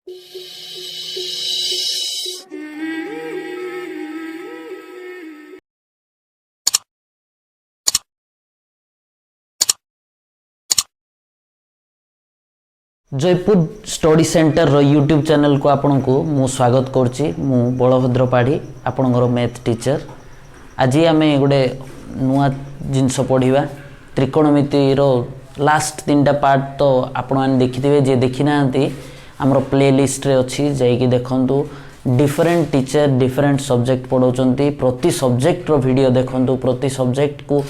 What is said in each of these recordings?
Jaipur study centre रो YouTube channel को आपन को मु स्वागत करछि। मु बलभद्र पाढ़ी आपनकर मैथ टीचर। आज आम गोटे नुआ जिनस पढ़ा त्रिकोणमिति रो लास्ट 3टा पार्ट तो आपण मैंने देखिथे। जे देखी ना आमर प्ले लिस्ट रे अच्छी जाइए देखु। डिफरेंट टीचर डिफरेंट सब्जेक्ट पढ़ाउछंती। प्रति सब्जेक्ट रो वीडियो देखु, प्रति सब्जेक्ट को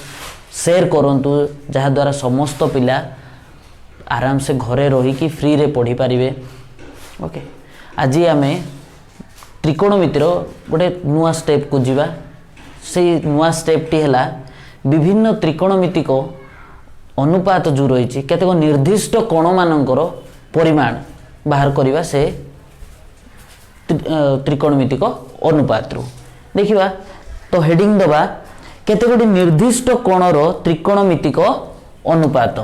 शेयर करंतु जहाँ द्वारा समस्त पिला आराम से घरे रही कि फ्री रे पढ़ी पारिबे। ओके, आज आम त्रिकोणमितिर गोटे नुआ स्टेप को जीवा। से नुआ स्टेप टी हला विभिन्न त्रिकोणमितिक अनुपात जो रही केतेक निर्दिष्ट कोण मानकर परिमाण बाहर करवा से त्रिकोणमितिक अनुपात रू देखिबा। तो हेडिंग दबा केतेक निर्दिष्ट कोणर त्रिकोणमितिक अनुपात।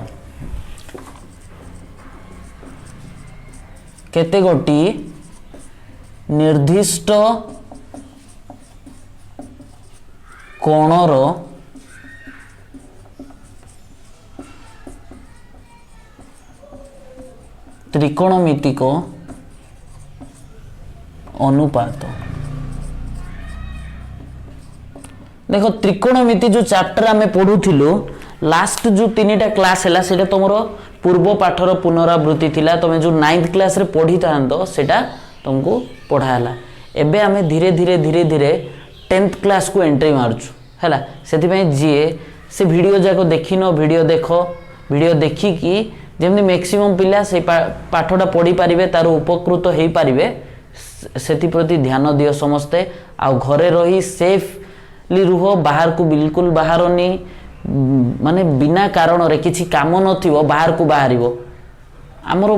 केते गोटी निर्दिष्ट कोणर त्रिकोणमितिक अनुपात। देखो त्रिकोणमिति जो चैप्टर आमे पढ़ुथिलु लास्ट जो 3टा क्लास हैला सेटा तमरो पूर्व पाठर पुनरावृत्ति थिला। तुम जो 9th क्लास रे पढ़ी था सेटा तुमको पढ़ाला। एबे आमे धीरे धीरे धीरे धीरे 10th क्लास को एंट्री मारछु हैला। सेति जी से वीडियो जाको देखिनो वीडियो देखो। वीडियो देखी कि जेमनी मैक्सिमम पिला से पाठटा पढ़ी पारिबे, तार उपकृत हो पारिबे, सेति प्रति ध्यान दियो समस्ते। आ घरे रही सेफली रुह, बाहर को बिल्कुल बाहरनी, माने बिना कारण रे किछि काम नथिबो बाहर को बाहरिबो। हमरो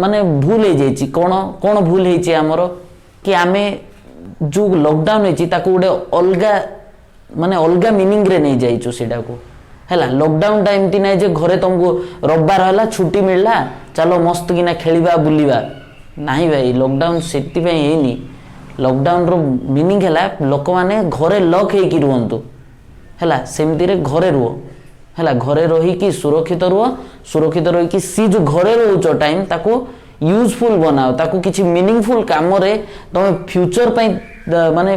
माने भूल हो जाइछि। कोन भूल होइछि हमरो कि आमे जो लॉकडाउन होइछि ताको उडे अलगा माने अलगा मीनिंग रे नै जाइछु सेटा को हैला। लॉकडाउन टाइम ती नै जे घरे तुमको रविवार हला छुट्टी मिलला चलो मस्त किना खेलिबा बुलिबा, नाही भाई। लॉकडाउन सेति पय हेनी। लॉकडाउन रो मीनिंग हैला लोक माने घरे लॉक हेकि रुहंतु हैला। सेमती रे घरे रुह हैला। घरे रही कि सुरक्षित रुह। सुरक्षित रही कि सी जो घरे रोच टाइम ताको यूजफुल बनाओ, ताको किछि मीनिंगफुल काम रे तुम फ्यूचर पय माने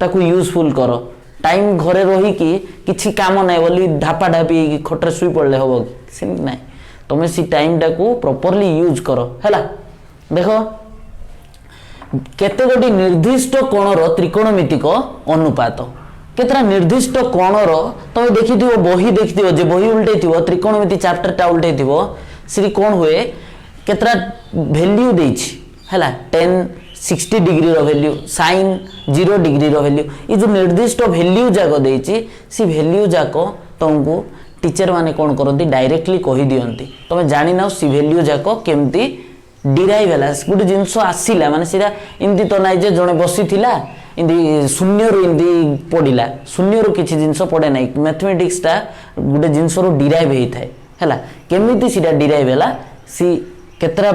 ताको यूजफुल करो। टाइम घरे रही कि किछि काम नै बोली ढापा ढापी कि खटरे सुई पड़ले होबो से नै। तुम सी टाइम टाको प्रॉपर्ली यूज करो हैला। देखो केते गोटी निर्दिष्ट कोणर त्रिकोणमितिक अनुपात। केतरा निर्दिष्ट कोणर तुम देखि बही देखि जे बही उल्टे त्रिकोणमिति चैप्टरटा उल्टे से कौन हुए केतरा वैल्यू देछि हैला। 10 60 डिग्री रो वैल्यू, साइन 0 डिग्री रो वैल्यू, ये जो निर्दिष्ट वैल्यू जाक देछि सी वैल्यू जाक तुमको टीचर माने कौन करती डायरेक्टली कहि दियंती। तुम जानि ना सी वैल्यू जाक केमती डिराइव हैला। गोटे जिनस आसीला माने सीधा एमती तो नाइ जे जणे बसी थिला इंदी शून्य रो इंदी पड़िला। शून्य रो किछि जिंस पड़े नाही। मैथमेटिक्स टा गुटे जिंस रो डिराइव हेइ थाए हैला। केमिति सीधा डिराइव हैला सी केतरा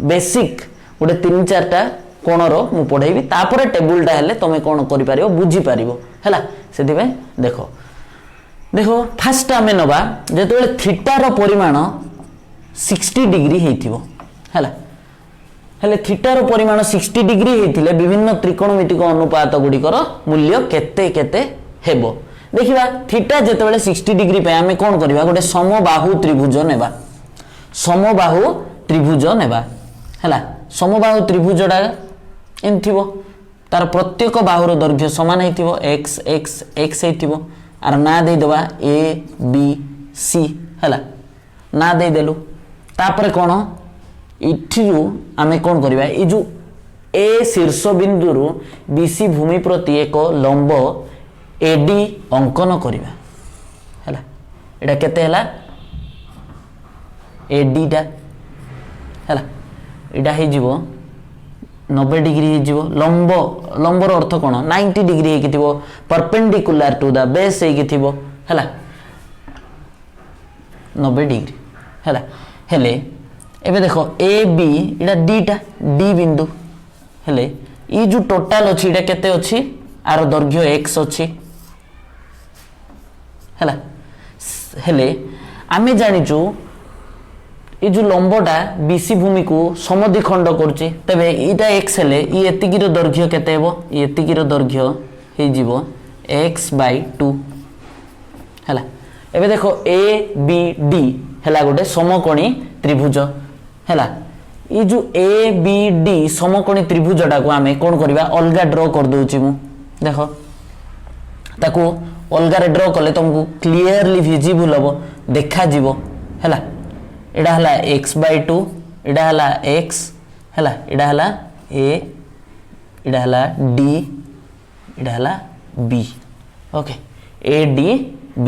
बेसिक गुटे 3-4टा कोण रो मु पढेबी। तापर टेबुल टा हेले तमे कोन करि पारिबो बुझी पारिबो हैला। सेति पे देखो देखो फर्स्ट आमे नबा जेतोले थीटा रो परिमाण 60 डिग्री हेइथिबो हैला। हेले थीटार परिमाण 60 डिग्री हेतिले विभिन्न त्रिकोणमितिक अनुपात गुड़िकर मूल्य केते केते हेबो देखिबा। थीटा जेतेबेले 60 डिग्री पे आमे कोन करबा गोटे समबाहु त्रिभुज नेबा। समबाहु त्रिभुज नेबा हैला। समबाहु त्रिभुजडा एन थिबो, तार प्रत्येक बाहुर दैर्घ्य समान हेतिबो, x x x हेतिबो। आर ना दे देबा a b c हैला। ना दे देलु तापर कोन इठिरु आमे कोन करबा ए जो ए शीर्ष बिंदु रु बीसी भूमि प्रति एक लंब एडी अंकन करबा हैला। एडा केते हैला एडी डा हैला। एडा हे जीवो 90 डिग्री हे जीवो। लंब लंबर अर्थ कोन 90 डिग्री हे किथिबो, परपेंडिकुलर टू द बेस हे किथिबो हैला 90 डिग्री हैला। हेले एबे देखो ए बी इटा डीटा डी बिंदु हेले ई जो टोटल अछि इटा केते अछि आरो दैर्घ्य x अछि हला हेले आमे जानिचु ये जो लंबटा बीसी भूमि को समद्विखंड करूची तबे इटा x हेले ई एतिकीर दैर्घ्य केते हेबो ई एतिकीर दैर्घ्य हे जीवो x/2 हला एबे देखो ए बी डी हला गोटे समकोणी त्रिभुज हला ये जो ए बी डी समकोणी त्रिभुजटा को आमे कोन करबा अलगा ड्रॉ कर दोची मु देखो ताको अलगा रे ड्रॉ करले तुमको क्लियरली विजिबल हबो देखा जीवो हला एडा हला x/2 एडा हला x हला एडा हला a एडा हला d एडा हला b okay a d b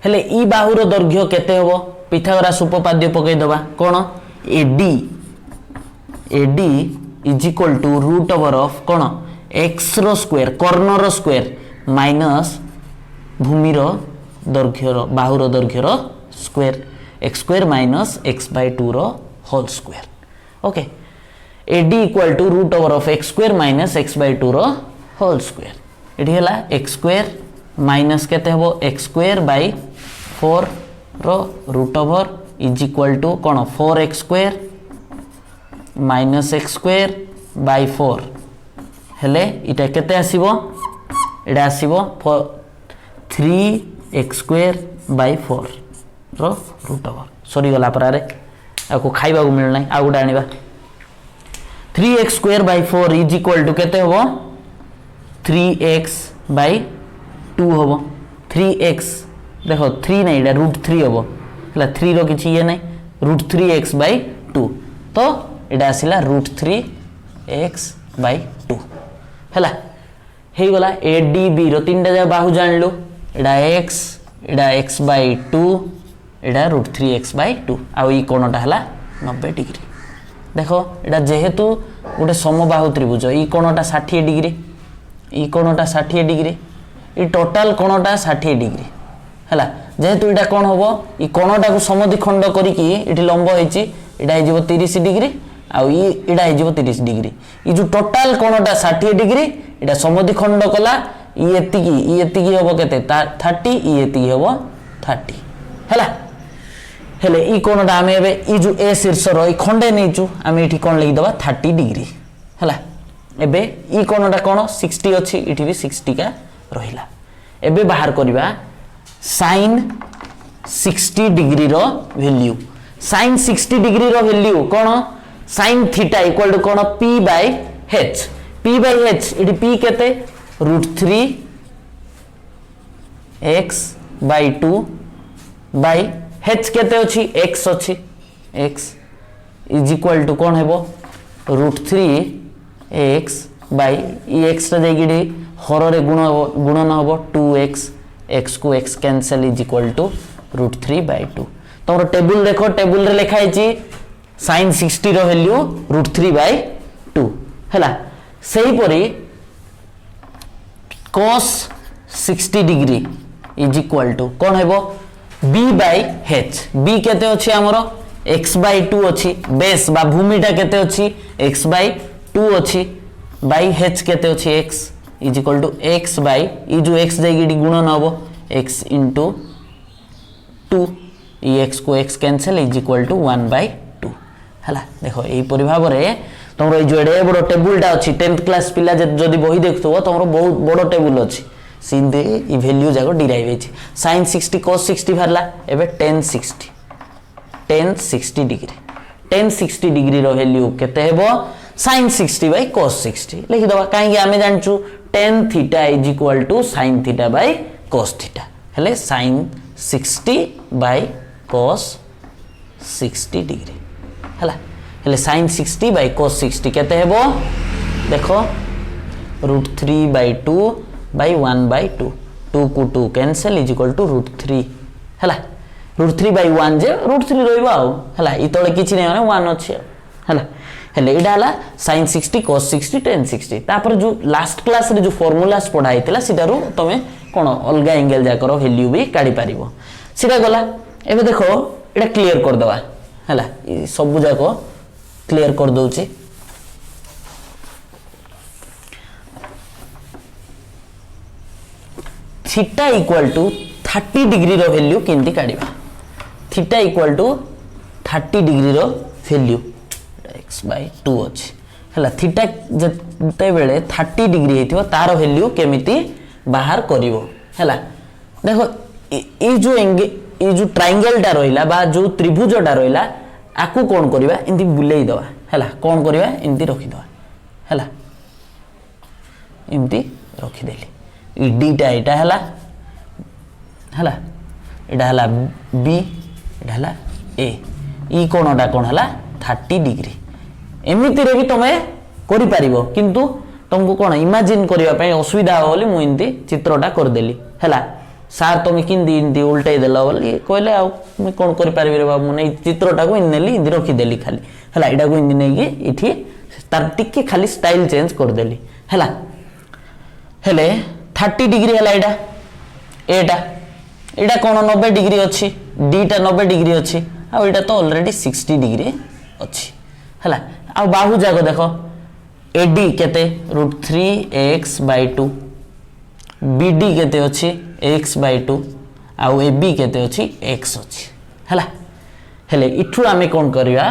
हेले ई बाहुर दैर्घ्य केते हबो पिथागोरास उपपाद्य पकई दबा कोन AD is equal to root over of कोन x रो स्क्वायर कर्ण रो स्क्वायर माइनस भूमि रो दैर्घ्य रो बाहुर दैर्घ्य रो square x square minus x/2 रो whole square okay AD equal to root over of x square minus x/2 रो होल स्क्वायर एठी हला x स्क्वायर माइनस केते हबो x स्क्वायर बाय 4 रो root over is equal to कोन 4x square minus x square by 4 हेले इटा केते आसीबो एडा आसीबो 3x स्क्वायर बाय 4 रो रूट ओवर सॉरी गला परारे आको खाइबा को मिल नै आ गुडा आनिबा 3x square by 4 is equal to केते हबो 3x बाय 2 हबो 3x देखो 3 नै एडा √3 हबो हला 3 रो किछि ये नै √3x बाय 2 तो एडा आसिला √3x बाय 2 हला हे गला ADB रो तीनटा जा बाहु जानलु एडा x बाय 2 एडा √3x बाय 2 आ ई कोणटा हला 90 डिग्री देखो एडा जेहेतु गोटे समबाहु त्रिभुज ई कोणटा 60 डिग्री ई कोणटा 60 डिग्री ई टोटल कोणटा 60 डिग्री हला जेहेतु एटा कोन होबो ई कोणटा को समद्विखंड करी की एठी लंब होईची एटा हे जीवो 30 डिग्री आ ई एटा हे जीवो 30 डिग्री ई जो टोटल कोणटा 60 डिग्री एटा समद्विखंड कला ई एतिकी होबो केते 30 ई एतिकी होबो 30 हला हेले ई कोणटा आमे एबे ई जो ए शीर्ष रो ई खंडे नेचु आमे एठी कोन लिखि दबा 30 डिग्री हला एबे ई कोणटा कोन 60 अछि एठी भी 60 का रहिला एबे बाहर करबा sin 60 डिग्री रो वैल्यू sin 60 डिग्री रो वैल्यू कोन sin थीटा इक्वल टू कोन p by h इडी p केते √3 x by 2 by h केते अछि x अछि x इज इक्वल टू कोन हेबो √3 x by x रे जाईगी हर रे गुणन होबो 2x x को x cancel is equal to √3 by 2 तोर टेबल देखो टेबल रे लिखा हिची sin 60 रो वैल्यू √3 by 2 हला सही परी cos 60 degree is equal to कोन हेबो b by h b केते अछि हमरो x/2 अछि बेस बा भूमिटा केते अछि x/2 अछि by h केते अछि x is equal to x by ई जो x जाईगी गुणन हबो x into 2 ई x को x cancel is equal to 1/2 हला देखो एई परि भाव रे तमरो ए जो एडे बडो टेबुलटा अछि 10th क्लास पिला जदी बही देखथो तमरो बहुत बडो टेबुल अछि सिंधे ई वैल्यू जाको डिराइव अछि sin 60 cos 60 भरला एबे tan 60 डिग्री रो वैल्यू केते हेबो sin 60 by cos 60 लिखि दबा काहे कि आमे जानचू tan theta is equal to sin theta by cos theta हेले sin 60 by cos 60 डिग्री हला हेले sin 60 by cos 60 केते हेबो देखो √3 by 2 by 1/2 2 को 2 कैंसिल इज इक्वल टू √3 हला √3 by 1 जे √3 रहइबो आ हला इ तळे किछि नै माने 1 अछि हला हेले इडा हला sin 60 cos 60 tan 60 तापर जो लास्ट क्लास रे जो फार्मूलास पढा हितला सिटारु तमे कोन अलगा एंगल जाकर वैल्यू भी काढी पारिबो सिटा गला एबे देखो एटा क्लियर कर दवा हैला सब जाक क्लियर कर दउची थीटा इक्वल टू 30 डिग्री रो वैल्यू केंती काढिबा थीटा इक्वल टू 30 डिग्री रो वैल्यू x/2 अछि हैला थीटा जते बेले 30 डिग्री हेतिबो तार वैल्यू केमिति बाहर करिवो हैला देखो ए जो ट्रायंगल टा रहिला बा जो त्रिभुजटा रहिला आकु कोन करबा इंती बुलेई दवा हैला कोन करबा इंती रखि दवा हैला इंती रखि देली ई डीटा एटा हैला हैला एटा हैला बी एटा हैला ए ई कोनटा कोन हैला 30 डिग्री एमिति रे भी तमे करि पारिबो किंतु तुमको कोन इमेजिन करिवा पय असुविधा हो बोली मु इंती चित्रटा कर देली हैला सार तुम कि उल्टाई देल बोली कहले मुझे कौन कर बाबू नहीं चित्रटा को नेली इन्दी रखीदेली खाली है यहाँ को इन्दी नहीं कि तार टिके खाली स्टाइल चेंज करदेली है हेले 30 डिग्री है एटा कौन 90 डिग्री अच्छी डीटा 90 डिग्री अच्छी आईटा तो ऑलरेडी 60 डिग्री अच्छी है आ बाहु जाक देख एडी केते √3x/2 बीडी केते अच्छी x/2 आउ AB केते अच्छी x अच्छी हैला हेले इठु आमे कोन करिया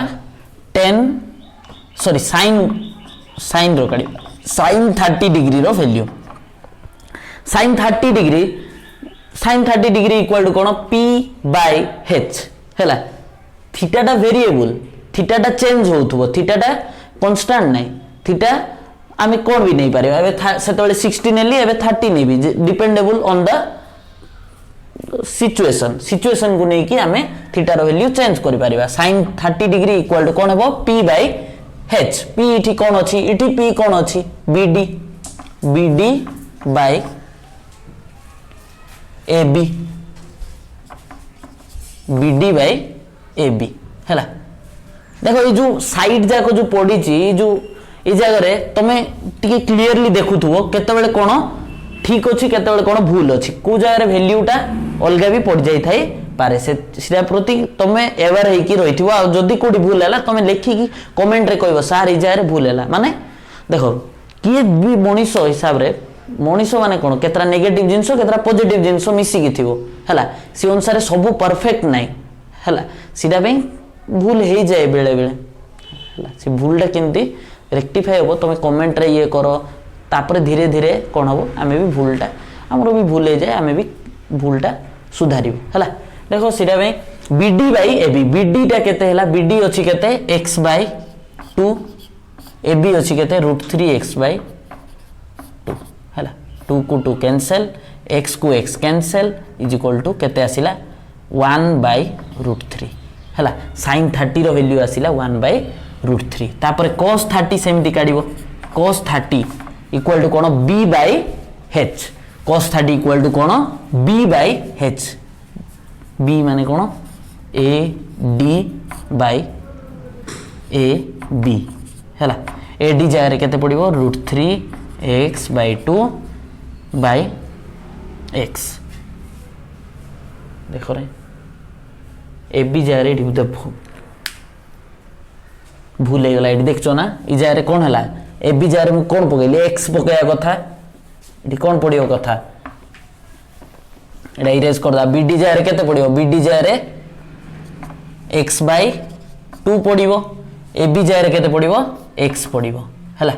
10 सॉरी साइन रो काडी sin 30 डिग्री रो value sin 30 degree equal to कोन p/h हैला थीटाटा वेरिएबल थीटाटा चेंज होथबो थीटाटा कांस्टेंट नै थीटा आमे कोन भी नहीं पारे एबे सेतबेले 60 नेली एबे 30 नेबी डिपेंडेबल ऑन द सिचुएशन को नहीं कि आमे थीटा रो वैल्यू चेंज करि पारिबा sin 30 डिग्री इक्वल टू कोन हेबो p/h p इठी कोन अछि इठी p कोन अछि bd by ab bd by ab हैला देखो ये जो साइड जाको जो पड़ी ची जो ए जगह रे तमे टिके क्लियरली देखुथुवो केतेबेले कोन ठीक अछि केतेबेले कोन भूल अछि को जगह रे वैल्यूटा अलगा भी पड़ जाई थाई पारे सेटा प्रति तमे एवर हे कि रहिथिवो आ जदी कोडी भूल हैला तमे लेखि कि कमेंट रे कहबो सर ए जगह रे भूल हैला माने देखो किए भी मनीषो हिसाब रे मनीषो माने कोन केतरा नेगेटिव जिंसो केतरा पॉजिटिव जिंसो मिसी कि थिवो हैला से अनुसार सब परफेक्ट नाही हैला सीधा पे भूल हे जाए बेले बेले हैला से भूलटा केंती रेक्टिफाई हो तुम कमेंट रे ये करो तापर धीरे धीरे कौन हम आमे भी भूलटा आमर भी भूल हो जाए आमे भी भूलटा सुधारू है देखो सीटा बीडी बाई एबी बीडीटा केते हैला बीडी अछि केते x/2 एबी अछि केते √3x/2 हैला 2 को 2 कैंसिल x को x cancel is equal to केते आसिला 1/√3 हैला sin 30 रो वैल्यू आसिला 1/√3 तापर cos 30 सेमती काढिबो cos 30 इक्वल टू कोन b/h cos 30 इक्वल टू कोन b/h b माने कोन a d by a b हैला a d जाय रे केते पडिबो √3x/2 by x देखो रे ए बी जाय रे देखो भूल हो गला देखो ना इ जाय कौन है ए बी जाय मु कौन पकईली एक्स पकड़ा कथा ये कौन पड़ो कथा एटा इरेज कर बी डी जाय केते पड़ो बी डी जाय x/2 पड़ो ए बी जाय केते पड़ो x पड़ो है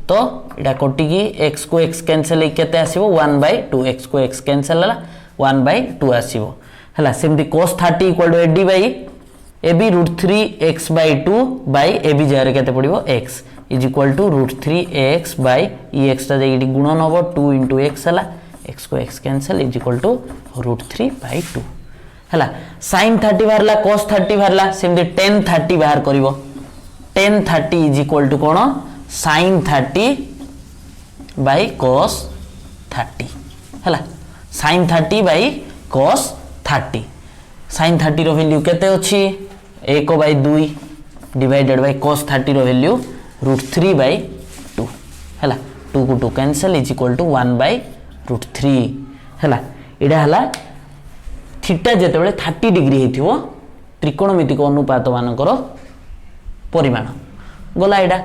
तो यहाँ कटिकी x को x कैंसिल केते आसीबो 1/2 x को x कैंसिल हला 1/2 आसीबो हला सेमती cos 30 इक्वल टू एडी by ab √3x/2 by ab जाय केते पड़ो x is equal to √3x by x ता जाई गुणन होबो 2 * x हला x को x cancel is equal to √3/2 हला sin 30 बाहरला cos 30 बाहरला सेमती tan 30 बाहर करिवो tan 30 इज इक्वल टू कोन sin 30 बाई cos 30 हला sin 30 बाई cos 30 sin 30 रो वैल्यू केते अछि 1/2 डिवाइडेड बाय cos 30 रो वैल्यू √3/2 हला 2 को 2 कैंसिल इज इक्वल टू 1/√3 हला एडा हला थीटा जेतेबेले 30 डिग्री हेथिवो त्रिकोणमितिक अनुपात मानकर परिमाण गला एटा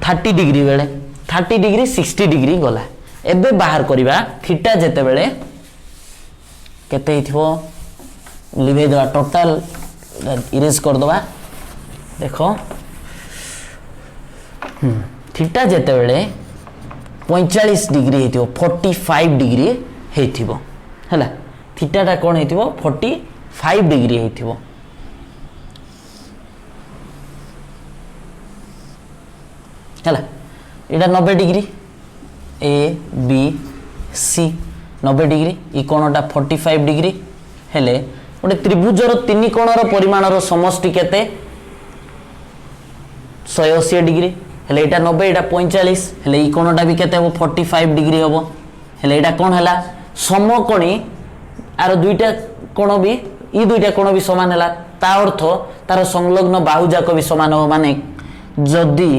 30 डिग्री बेले 30 डिग्री 60 डिग्री गला एबे बाहर करिबा थीटा जेते बेले केते हिथिबो लिभे दवा टोटल इरेज कर दवा देखो थीटा जेते बेले 45 डिग्री हेतिबो 45 डिग्री हेतिबो हला थीटा टा कोन हेतिबो 45 डिग्री हेतिबो हला एटा 90 degree A B C 90 degree ई कोणटा 45 डिग्री हेले गोटे त्रिभुजर तीन कोणर परिमाणर समष्टि केते 180 डिग्री हेले एटा 90 एटा 45 हेले ई कोणटा भी केते हो 45 डिग्री हबो हेले एटा कोन हला समकोणी आरो दुईटा कोण भी ई दुईटा कोण भी समान हला ता अर्थ तार संलग्न बाहु जाक भी समान हो माने जदी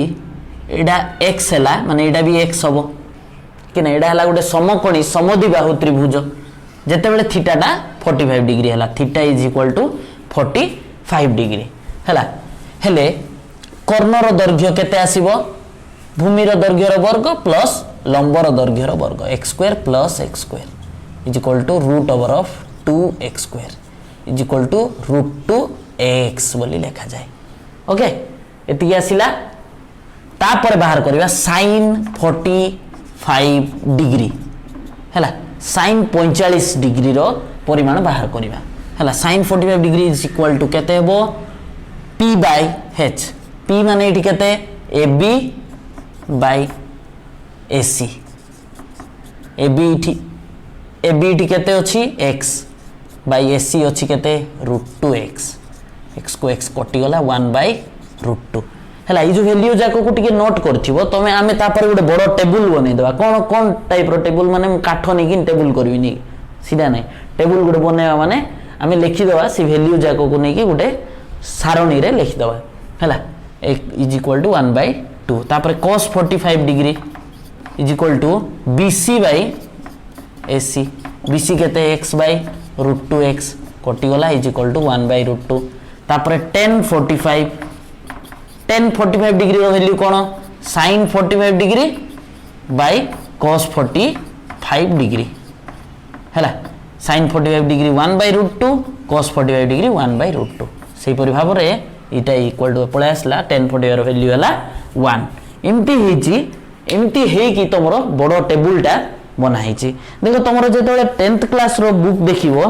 एटा x हला माने एटा भी x हबो कि ना एटा हला गोटे समकोणी समद्विबाहु त्रिभुज जेते बेले थीटा टा 45 डिग्री हला theta is equal to 45 degree हला हेले कर्णर दैर्घ्य केते आसीबो भूमिर दैर्घ्यर वर्ग प्लस लंबर दैर्घ्यर वर्ग x square plus x square is equal to root over of 2x square is equal to root 2x बोली लिखा जाए ओके एति आसीला तापर बाहर करिवा sin 45 डिग्री हला sin 45 डिग्री रो परिमाण बाहर करिवा हला sin 45 degree is equal to केते हेबो p बाय h p माने एठी केते ab बाय ac ab एठी केते अछि x बाय ac अछि केते √2x x को x कटि गला 1 बाय √2 हला ई जो वैल्यू जाको को टिके नोट करथिबो तमे आमे तापर गोटे बड़ टेबल बनै देबा कोन टाइप रो टेबल माने काठ नै कि टेबल करबी नै सीधा नै टेबल गोटे बनेबा माने आमे लिखि देबा सी वैल्यू जाको को नै कि गोटे सारणी रे लिखि देबा हला इज इक्वल टू 1 बाय 2 तापर cos 45 degree is equal to bc by ac bc केते x बाय √2x कटि गला इज इक्वल टू 1 बाय √2 तापर tan 45 डिग्री रो वैल्यू कोन sin 45 degree by cos 45 degree हला sin 45 degree 1 by √2 cos 45 degree 1 by √2 सेही परि भाव रे इटा इक्वल टू पळे आसला tan 45 रो वैल्यू हला 1 एमती हे कि तमरो बडो टेबल टा बना हिची देखो तमरो जेतले 10th क्लास रो बुक देखिवो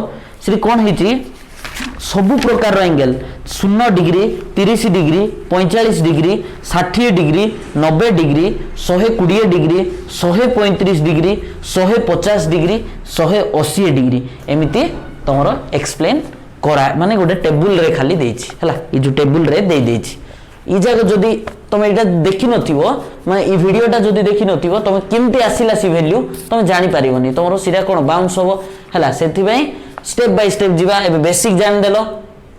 श्री कोन हिची सबु प्रकार रो angle 0 degree 30 degree 45 degree 60 degree 90 degree 120 degree 135 degree 150 degree 180 degree एमिति तमरो एक्सप्लेन करा माने गोटे टेबल रे खाली देछि हला ई जो टेबल रे दे देछि ई जगह जदी तुम एटा देखि नथिबो माने ई वीडियोटा जदी देखि नथिबो तुम केमते आसीला सी वैल्यू तुम जानि परिबोनी तमरो सिरा कोन बाउंस होबो हला सेथि भाई स्टेप बाय स्टेप जीवा एबे बेसिक जान देलो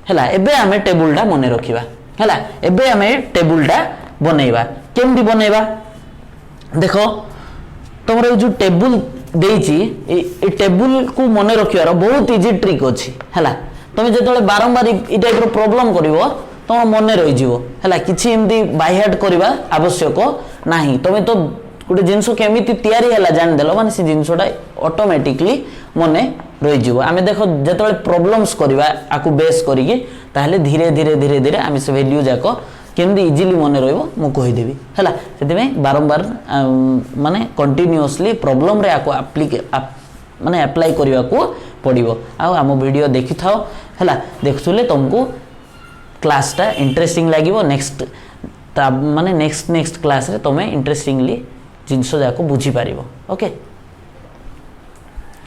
हला एबे हमें टेबलटा मने रखिबा हला एबे हमें टेबलटा बनेइबा केमति बनेइबा देखो तमरो जो टेबल देछि ए टेबल को मने रखियार बहुत इजी ट्रिक अछि हला तुम जेतले बारंबार ई टाइप रो प्रॉब्लम करिवो तुम मने रहि जीवो हला किछि एमती बाय हार्ट करबा आवश्यक नाही तमे तो गोटे जिंस केमिति तयारी हला जान देलो माने से जिंसटा ऑटोमेटिकली मने रहि जीवो आमे देखो जेतले प्रॉब्लम्स करबा आकु बेस करिके ताहले धीरे धीरे धीरे धीरे आमे से वैल्यू जाको केमति इजीली मने रहइबो मु कहि देबी हला सेति में बारंबार माने कंटीन्यूअसली प्रॉब्लम रे आकु माने अप्लाई करबा को पड़िबो आ हम वीडियो देखि थाओ हला देखथुले तुमको क्लास टा इंटरेस्टिंग लागिवो नेक्स्ट ता माने नेक्स्ट क्लास रे तमे इंटरेस्टिंगली जिंसो जाको बुझी पारिबो ओके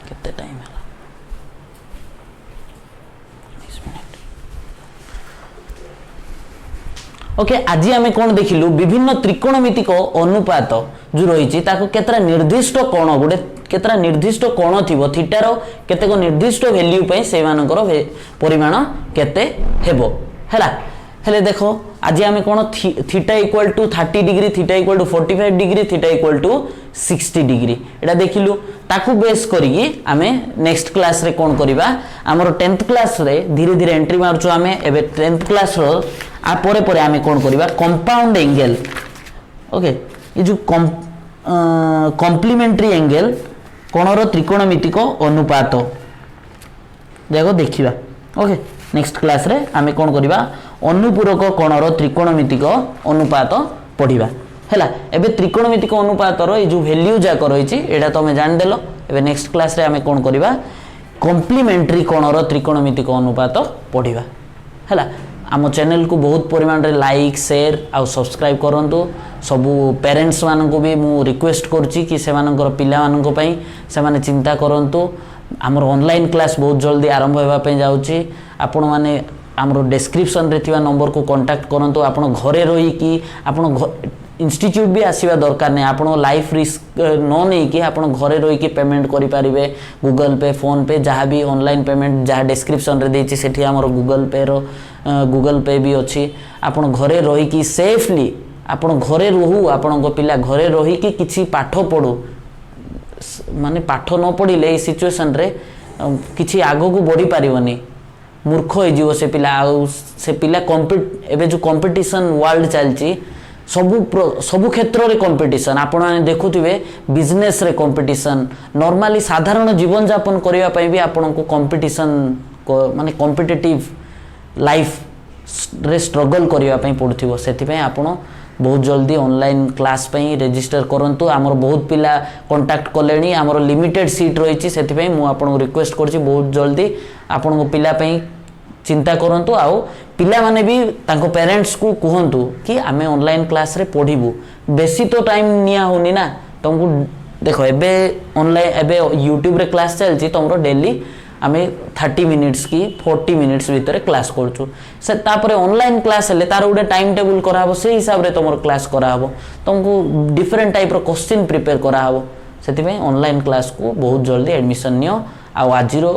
केते टाइम हला 20 मिनिट ओके आज हमें कोन देखिलु विभिन्न त्रिकोणमितिक अनुपात जो रहिछि ताको केतरा निर्दिष्ट कोण गोटे केतरा निर्दिष्ट कोण थिबो थीटा रो केतेको निर्दिष्ट वैल्यू पई से मानकर परिमाण केते हेबो हला हेले देखो आज आम कौन theta equal to 30 degree theta equal to 45 degree theta equal to 60 degree एटा देखिलु ताकू बेस करिकी आमे नेक्स्ट क्लास रे कोन करबा हमर 10th क्लास रे धीरे धीरे एंट्री मारछु आमे एबे 10th क्लास रो आ परे परे आमे कोन करबा कंपाउंड एंगल ओके ये जो कॉम्प्लीमेंट्री एंगल कोणर त्रिकोणमितिक अनुपात देखो देखिबा ओके नेक्स्ट क्लास रे आमे कोन करबा अनुपूरक कोणर त्रिकोणमितिक अनुपात पढ़िबा हैला एबे त्रिकोणमितिक अनुपात रो ए जो वैल्यू जाक रहिछि एटा तमे जान देलो एबे नेक्स्ट क्लास रे आमे कोन करबा कॉम्प्लीमेंट्री कोणर त्रिकोणमितिक अनुपात पढ़िबा हैला आम चैनल को बहुत परिमाण रे लाइक शेयर आ सब्सक्राइब करंतु सबु पेरेंट्स मान को भी मु रिक्वेस्ट करछि कि से मानकर पिला मान को पई से माने चिंता करंतु हमर ऑनलाइन क्लास बहुत जल्दी आरंभ होबा पई जाउछि आपण माने हमर डिस्क्रिप्शन रे थिबा नंबर को कांटेक्ट करंतु आपण घरे रही कि आपण इंस्टीट्यूट भी आसीबा दरकार नै आपण लाइफ रिस्क न नै कि आपण घरे रही कि पेमेंट करि पारिबे गूगल पे फोन पे जहाँ भी ऑनलाइन पेमेंट जहाँ डिस्क्रिप्शन रे देछि सेठी हमर गूगल पे भी अछि आपण घरे रही कि सेफली आपण घरे रहू आपण को पिला घरे रही कि किछि पाठ पढू माने पाठ न पढ़िले ए सिचुएशन रे किछि आगो को बढ़ी पारिबनी मूर्ख हो जीव से पिला से पिला एबे जो कंपटीशन वर्ल्ड चलची सबु क्षेत्र रे कंपटीशन आपण माने देखुथिबे बिजनेस रे कंपटीशन नॉर्मली साधारण जीवन यापन करिया पई भी आपण को कंपटीशन माने कॉम्पिटिटिव लाइफ रे स्ट्रगल करिया पई पड़थिबो सेति पई आपण बहुत जल्दी ऑनलाइन क्लास पई रजिस्टर करंतु हमर बहुत पिला कांटेक्ट कलेनी हमर लिमिटेड सीट रहिछि सेति पई मु आपण को रिक्वेस्ट करछि बहुत जल्दी आपण को पिला पई चिंता करंतु आउ पिला माने भी तांको पेरेंट्स को कहंतु कि आमे ऑनलाइन क्लास रे पढिबू बेसी तो टाइम निया होनी ना तुमको देखो एबे ऑनलाइन एबे यूट्यूब रे क्लास चलछि तमरो डेली आमे 30 मिनिट्स की 40 मिनिट्स भीतर क्लास करछु से तापरे ऑनलाइन क्लास ले तार उडे टाइम टेबल करा हबो से हिसाब रे तमरो क्लास करा हबो तुमको डिफरेंट टाइप रो क्वेश्चन प्रिपेयर करा हबो सेति में ऑनलाइन क्लास को बहुत जल्दी एडमिशन नियो आ आजिरो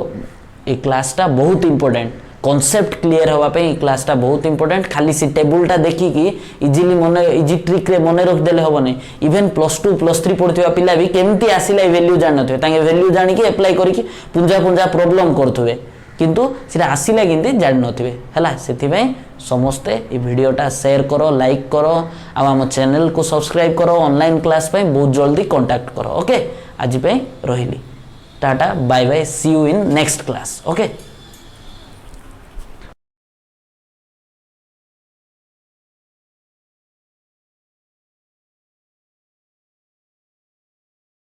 ए क्लास टा बहुत इंपोर्टेंट कॉन्सेप्ट क्लियर होगा पे क्लास टा बहुत इंपोर्टेंट खाली सी टेबल टा देखी कि इजीली मने इजी ट्रिक रे मने रख देले होबने इवन +2 +3 पढथिबा पिला भी केमती आसिला वैल्यू जानथबे तांगे वैल्यू जानि कि अप्लाई करी कि पुंजा प्रॉब्लम करथबे किंतु सिरा आसिला किंतु जान नथबे हला सेति भाई समस्त ए वीडियो टा शेयर करो लाइक करो आ हम चैनल को सब्सक्राइब करो ऑनलाइन क्लास पे बहुत जल्दी कांटेक्ट करो ओके आज पे रहिली tata bye bye see you in next class okay.